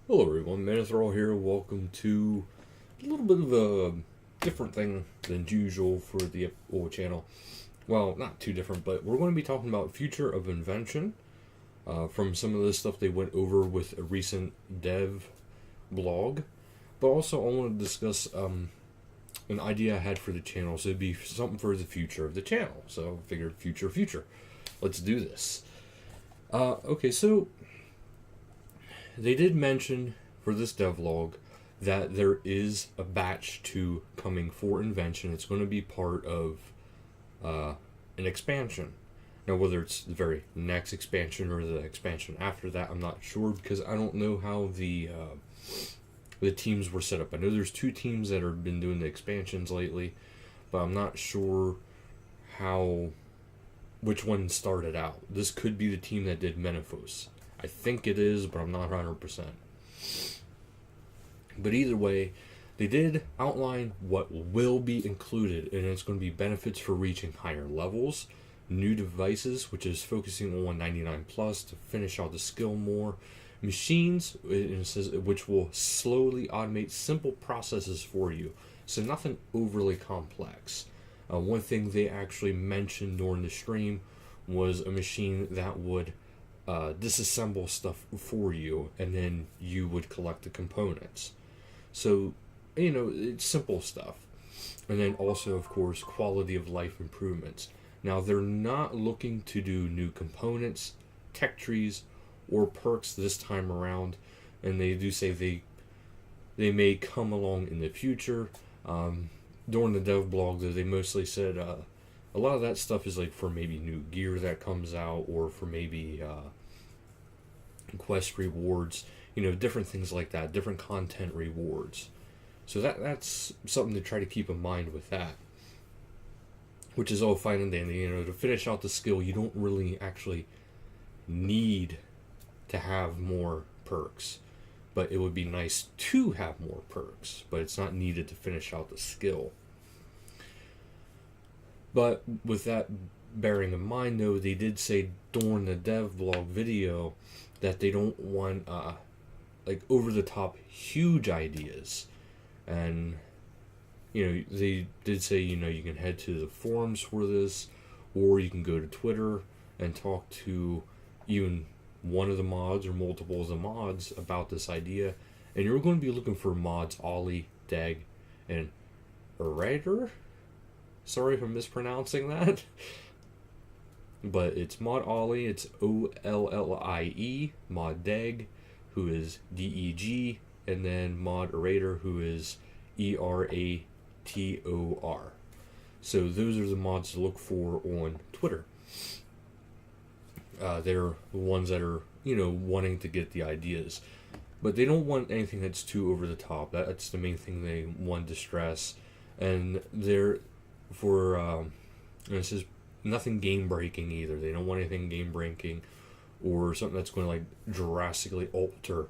Hello everyone, Manithral here. Welcome to a little bit of a different thing than usual for the channel. Well, not too different, but we're going to be talking about future of invention from some of the stuff they went over with a recent dev blog. But also I want to discuss an idea I had for the channel, so it'd be something for the future of the channel. So I figured future. Let's do this. Okay, so they did mention for this devlog that there is a batch 2 coming for Invention. It's going to be part of an expansion. Now, whether it's the very next expansion or the expansion after that, I'm not sure because I don't know how the teams were set up. I know there's 2 teams that have been doing the expansions lately, but I'm not sure which one started out. This could be the team that did Menifos. I think it is, but I'm not 100%. But either way, they did outline what will be included, and it's going to be benefits for reaching higher levels, new devices, which is focusing on 99 plus to finish out the skill more, machines, it says, which will slowly automate simple processes for you, so nothing overly complex. One thing they actually mentioned during the stream was a machine that would disassemble stuff for you, and then you would collect the components. So, it's simple stuff. And then also, of course, quality of life improvements. Now, they're not looking to do new components, tech trees, or perks this time around, and they do say they may come along in the future. During the dev blog, though, they mostly said a lot of that stuff is like for maybe new gear that comes out, or for maybe quest rewards, different things like that, different content rewards. So that's something to try to keep in mind with that, which is all fine and dandy. To finish out the skill, you don't really actually need to have more perks, but it would be nice to have more perks, but it's not needed to finish out the skill. But with that bearing in mind, though, they did say during the dev blog video that they don't want like over the top huge ideas. And they did say you can head to the forums for this, or you can go to Twitter and talk to even one of the mods or multiple of the mods about this idea. And you're going to be looking for mods Ollie, Dag, and Orator. Sorry if I'm mispronouncing that. But it's mod Ollie, it's Ollie, mod Dag, who is DEG, and then mod Orator, who is ERATOR. So those are the mods to look for on Twitter. They're the ones that are, wanting to get the ideas. But they don't want anything that's too over the top. That's the main thing they want to stress. And they're for, this is nothing game breaking either. They don't want anything game breaking or something that's going to like drastically alter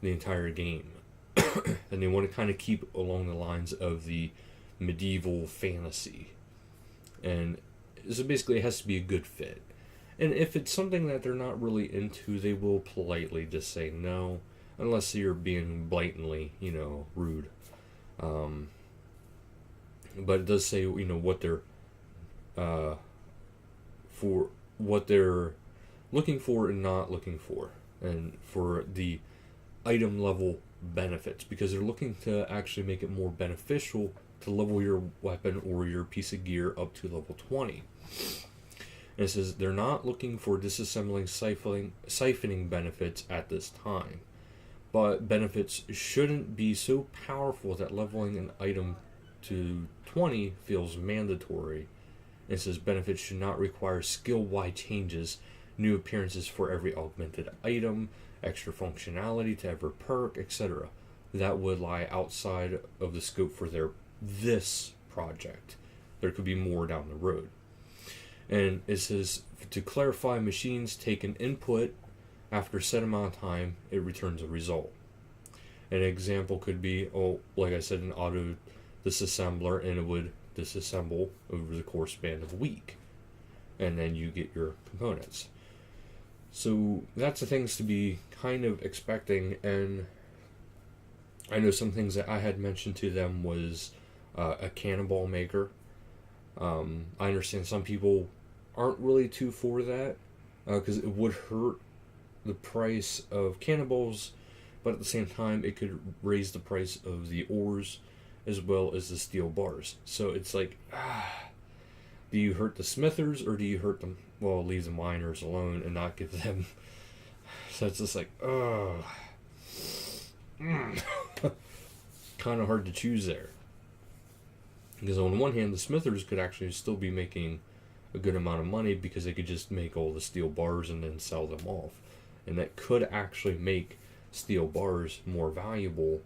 the entire game. And they want to kind of keep along the lines of the medieval fantasy. And so basically it has to be a good fit. And if it's something that they're not really into, they will politely just say no, unless you're being blatantly, rude. But it does say, what they're for what they're looking for and not looking for, and for the item level benefits, because they're looking to actually make it more beneficial to level your weapon or your piece of gear up to level 20. And it says they're not looking for disassembling, siphoning benefits at this time, but benefits shouldn't be so powerful that leveling an item to 20 feels mandatory. It says benefits should not require skill-wide changes, new appearances for every augmented item, extra functionality to every perk, etc. That would lie outside of the scope for this project. There could be more down the road. And it says to clarify, machines take an input. After a set amount of time, it returns a result. An example could be, like I said, an auto disassembler, and it would disassemble over the course span of a week, and then you get your components. So that's the things to be kind of expecting. And I know some things that I had mentioned to them was a cannonball maker. I understand some people aren't really too for that because it would hurt the price of cannonballs, but at the same time it could raise the price of the ores as well as the steel bars. So it's like, do you hurt the smithers or do you hurt them? Well, leave the miners alone and not give them. So it's just like, kind of hard to choose there. Because on one hand, the smithers could actually still be making a good amount of money because they could just make all the steel bars and then sell them off. And that could actually make steel bars more valuable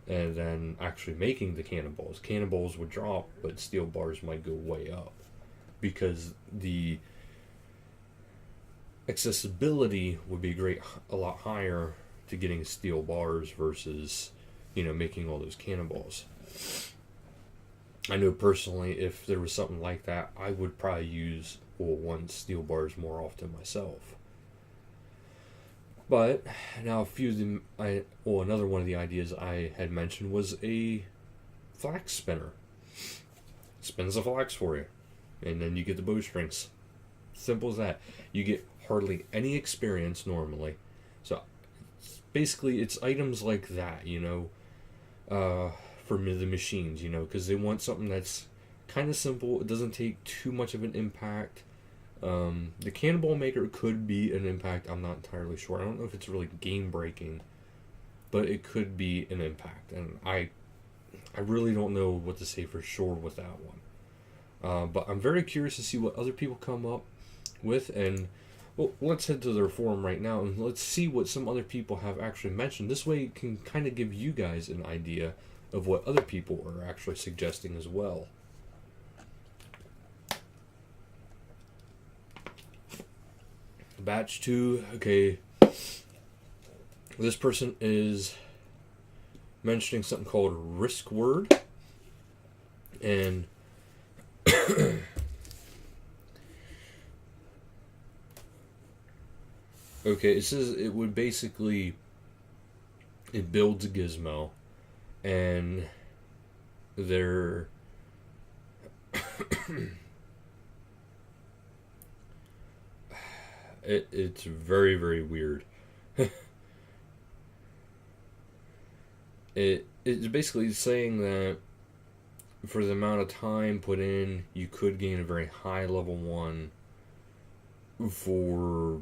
than actually making the cannonballs. Cannonballs would drop, but steel bars might go way up because the accessibility would be a lot higher to getting steel bars versus, making all those cannonballs. I know personally, if there was something like that, I would probably use steel bars more often myself. But now another one of the ideas I had mentioned was a flax spinner. Spins the flax for you, and then you get the bowstrings. Simple as that. You get hardly any experience normally. So basically, it's items like that, for the machines, because they want something that's kind of simple. It doesn't take too much of an impact. The cannonball maker could be an impact. I'm not entirely sure. I don't know if it's really game breaking, but it could be an impact, and I really don't know what to say for sure with that one. But I'm very curious to see what other people come up with, and let's head to their forum right now and let's see what some other people have actually mentioned. This way it can kind of give you guys an idea of what other people are actually suggesting as well. Batch 2, okay. This person is mentioning something called risk word. And okay, it says it would basically, it builds a gizmo, and they're it's very, very weird. It's basically saying that for the amount of time put in, you could gain a very high level 1 for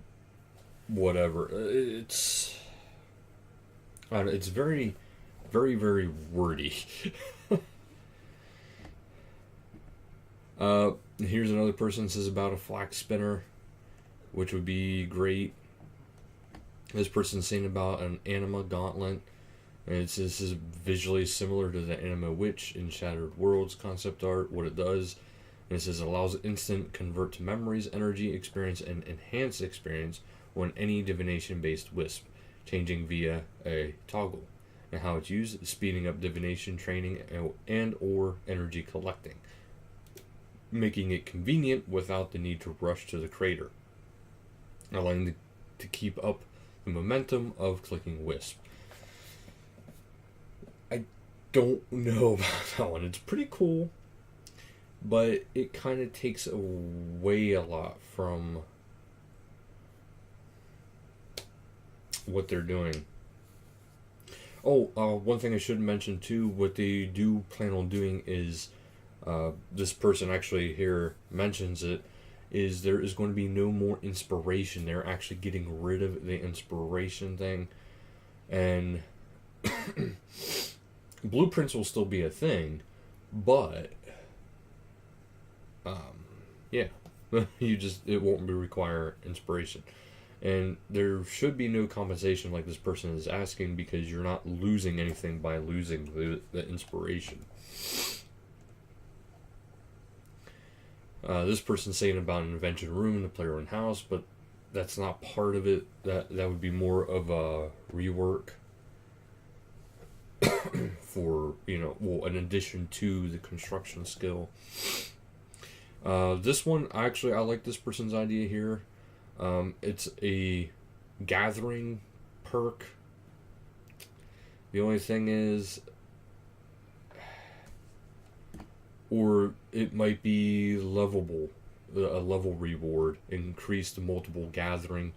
whatever. It's very, very, very wordy. Here's another person that says about a flax spinner, which would be great. This person's saying about an anima gauntlet, and this is visually similar to the anima witch in Shattered Worlds concept art. What it does, and it says it allows instant convert to memories, energy, experience, and enhanced experience on any divination-based wisp, changing via a toggle. And how it's used is speeding up divination training and or energy collecting, making it convenient without the need to rush to the crater, allowing to keep up the momentum of clicking wisp. I don't know about that one. It's pretty cool, but it kind of takes away a lot from what they're doing. One thing I should mention too, what they do plan on doing is, this person actually here mentions it, is there is going to be no more inspiration. They're actually getting rid of the inspiration thing, and blueprints will still be a thing, but it won't require inspiration. And there should be no compensation like this person is asking, because you're not losing anything by losing the inspiration. This person's saying about an invention room in the player owned house, but that's not part of it. That would be more of a rework for, an addition to the construction skill. This one, actually, I like this person's idea here. It's a gathering perk. The only thing is, or it might be levelable, a level reward, increased multiple gathering.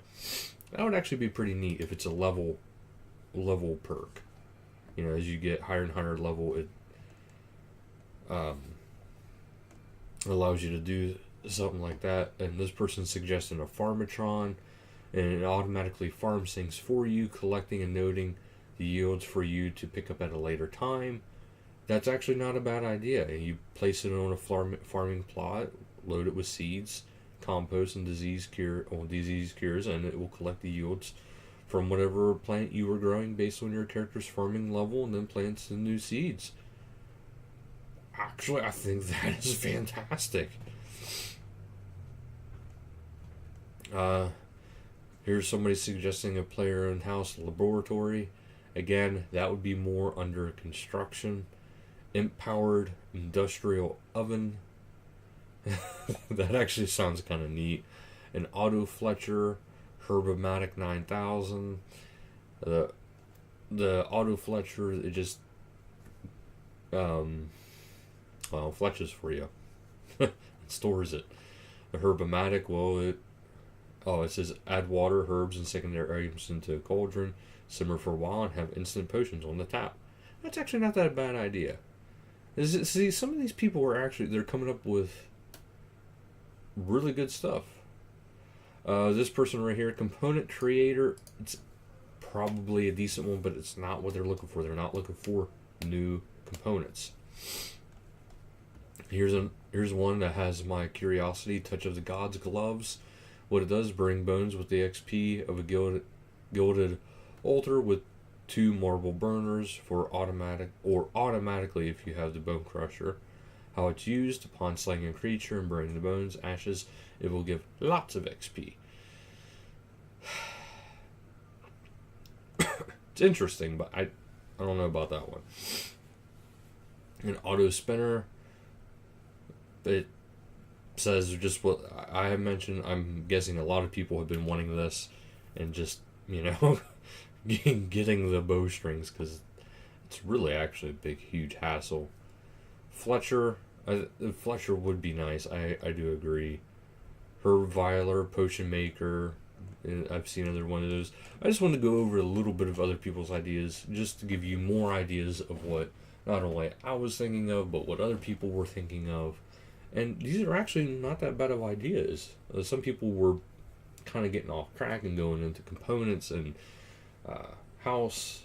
That would actually be pretty neat if it's a level perk. You know, as you get higher and higher level, it allows you to do something like that. And this person's suggesting a farmatron, and it automatically farms things for you, collecting and noting the yields for you to pick up at a later time. That's actually not a bad idea. You place it on a farming plot, load it with seeds, compost, and disease cures, and it will collect the yields from whatever plant you were growing based on your character's farming level, and then plants the new seeds. Actually, I think that is fantastic. Here's somebody suggesting a player in-house laboratory. Again, that would be more under construction. Imp-powered industrial oven. That actually sounds kind of neat. An auto Fletcher, Herbomatic 9000. The auto Fletcher, it just fletches for you. It stores it. The Herbomatic, it says add water, herbs, and secondary items into a cauldron, simmer for a while, and have instant potions on the tap. That's actually not that a bad idea. See, some of these people they're coming up with really good stuff. This person right here, component creator, it's probably a decent one, but it's not what they're looking for. They're not looking for new components. Here's one that has my curiosity, Touch of the Gods gloves. What it does, bring bones with the XP of a gilded altar with 2 marble burners for automatically if you have the bone crusher. How it's used: upon slaying a creature and burning the bones, ashes, it will give lots of XP. It's interesting, but I don't know about that one. An auto spinner. It says just what I have mentioned. I'm guessing a lot of people have been wanting this, and just, getting the bowstrings, because it's really actually a big, huge hassle. Fletcher would be nice. I do agree. Herb Viler, Potion Maker. I've seen another one of those. I just want to go over a little bit of other people's ideas, just to give you more ideas of what not only I was thinking of, but what other people were thinking of. And these are actually not that bad of ideas. Some people were kind of getting off track and going into components and house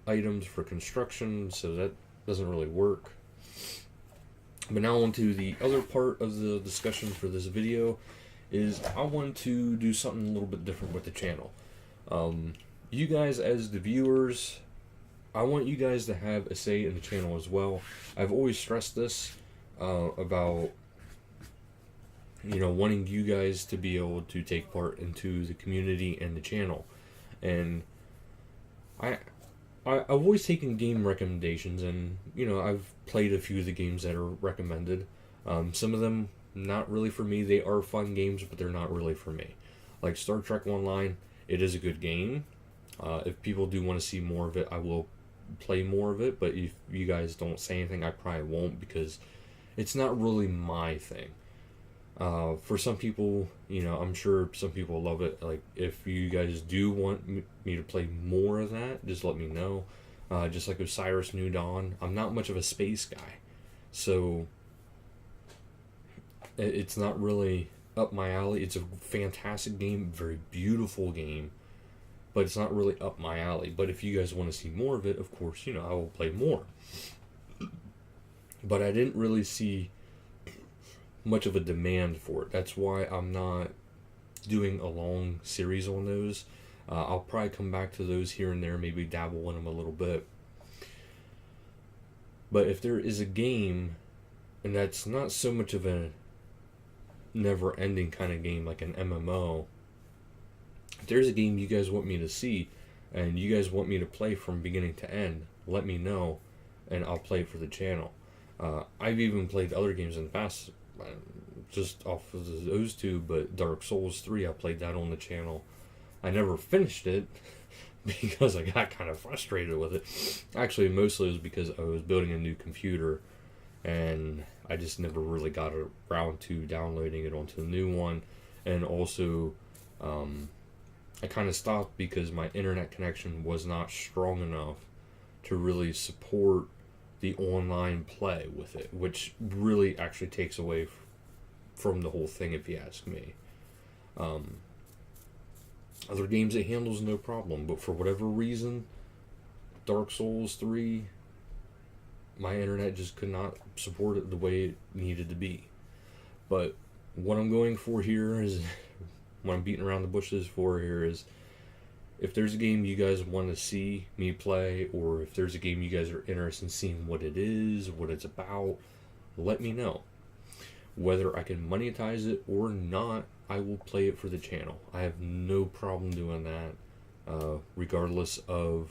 items for construction, so that doesn't really work. But now on to the other part of the discussion for this video is I want to do something a little bit different with the channel. You guys as the viewers, I want you guys to have a say in the channel as well. I've always stressed this about wanting you guys to be able to take part into the community and the channel. And I've always taken game recommendations, and I've played a few of the games that are recommended. Some of them not really for me. They are fun games, but they're not really for me. Like Star Trek Online, it is a good game. If people do want to see more of it, I will play more of it. But if you guys don't say anything, I probably won't, because it's not really my thing. For some people, I'm sure some people love it. Like, if you guys do want me to play more of that, just let me know. Just like Osiris New Dawn, I'm not much of a space guy, so it's not really up my alley. It's a fantastic game, very beautiful game, but it's not really up my alley. But if you guys want to see more of it, of course, I will play more. But I didn't really see much of a demand for it. That's why I'm not doing a long series on those. I'll probably come back to those here and there, maybe dabble in them a little bit. But if there is a game, and that's not so much of a never-ending kind of game like an MMO, if there's a game you guys want me to see, and you guys want me to play from beginning to end, let me know, and I'll play it for the channel. I've even played other games in the past just off of those two, but Dark Souls 3, I played that on the channel. I never finished it because I got kind of frustrated with it. Actually, mostly it was because I was building a new computer and I just never really got around to downloading it onto the new one. And also, I kind of stopped because my internet connection was not strong enough to really support the online play with it, which really actually takes away from the whole thing, if you ask me. Other games it handles no problem, but for whatever reason, Dark Souls 3, my internet just could not support it the way it needed to be. But what I'm going for here is, what I'm beating around the bushes for here is, if there's a game you guys want to see me play, or if there's a game you guys are interested in seeing what it is, what it's about, let me know. Whether I can monetize it or not, I will play it for the channel. I have no problem doing that, regardless of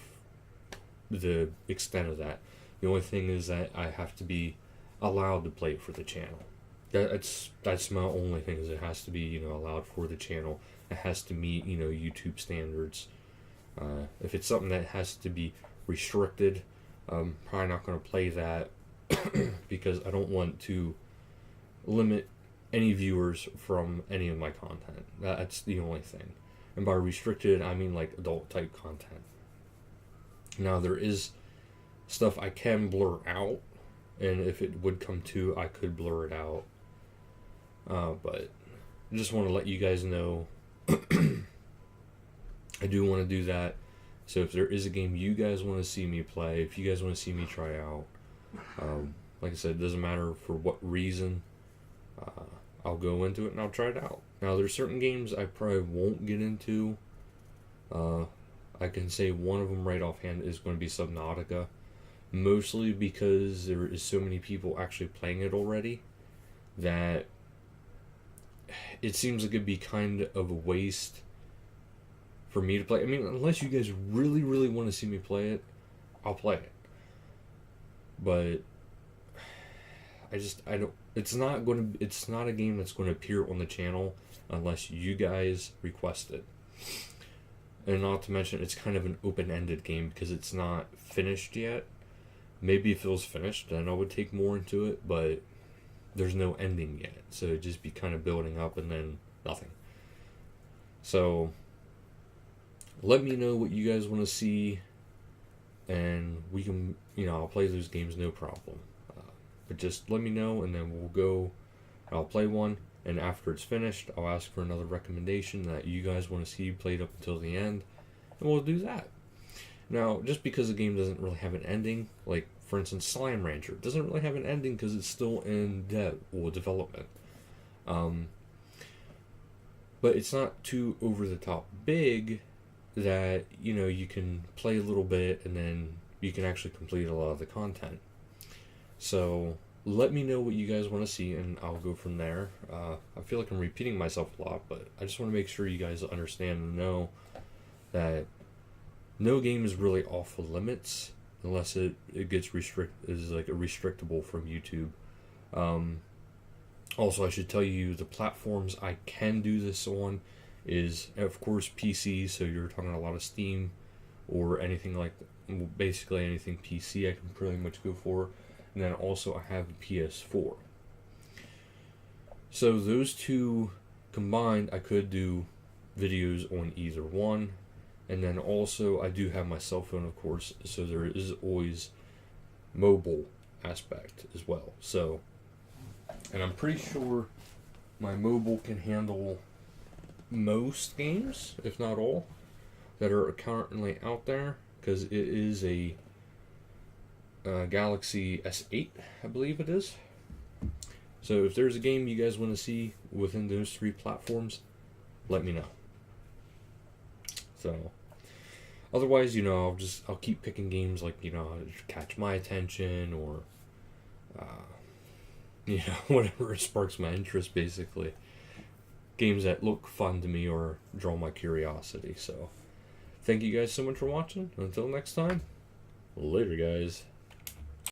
the extent of that. The only thing is that I have to be allowed to play it for the channel. That's my only thing, is it has to be, allowed for the channel. It has to meet, YouTube standards. If it's something that has to be restricted, I'm probably not going to play that because I don't want to limit any viewers from any of my content. That's the only thing. And by restricted, I mean like adult type content. Now, there is stuff I can blur out, and if it would come to, I could blur it out. But I just want to let you guys know I do want to do that. So if there is a game you guys want to see me play, if you guys want to see me try out, like I said, it doesn't matter for what reason, I'll go into it and I'll try it out. Now, there's certain games I probably won't get into. I can say one of them right offhand is going to be Subnautica, mostly because there is so many people actually playing it already that it seems like it'd be kind of a waste for me to play. I mean, unless you guys really, really want to see me play it, I'll play it. But I don't. It's not a game that's going to appear on the channel unless you guys request it. And not to mention, it's kind of an open-ended game because it's not finished yet. Maybe if it was finished, then I would take more into it, but there's no ending yet. So it'd just be kind of building up and then nothing. So let me know what you guys want to see, and we can, I'll play those games no problem. But just let me know, and then we'll go, I'll play one, and after it's finished, I'll ask for another recommendation that you guys want to see played up until the end, and we'll do that. Now, just because the game doesn't really have an ending, like, for instance, Slime Rancher, it doesn't really have an ending because it's still in development. But it's not too over-the-top big that, you can play a little bit, and then you can actually complete a lot of the content. So let me know what you guys want to see, and I'll go from there. I feel like I'm repeating myself a lot, but I just want to make sure you guys understand and know that no game is really off the limits unless it gets is like a restrictable from YouTube. Also, I should tell you the platforms I can do this on is, of course, PC. So you're talking a lot of Steam or anything like that. Basically anything PC I can pretty much go for. And then also I have a PS4. So those two combined, I could do videos on either one. And then also I do have my cell phone, of course, so there is always mobile aspect as well. So, and I'm pretty sure my mobile can handle most games, if not all, that are currently out there, because it is a Galaxy S8, I believe it is. So if there's a game you guys want to see within those three platforms, let me know. So otherwise, I'll keep picking games like, catch my attention, or whatever sparks my interest, basically. Games that look fun to me or draw my curiosity. So thank you guys so much for watching. Until next time, later guys.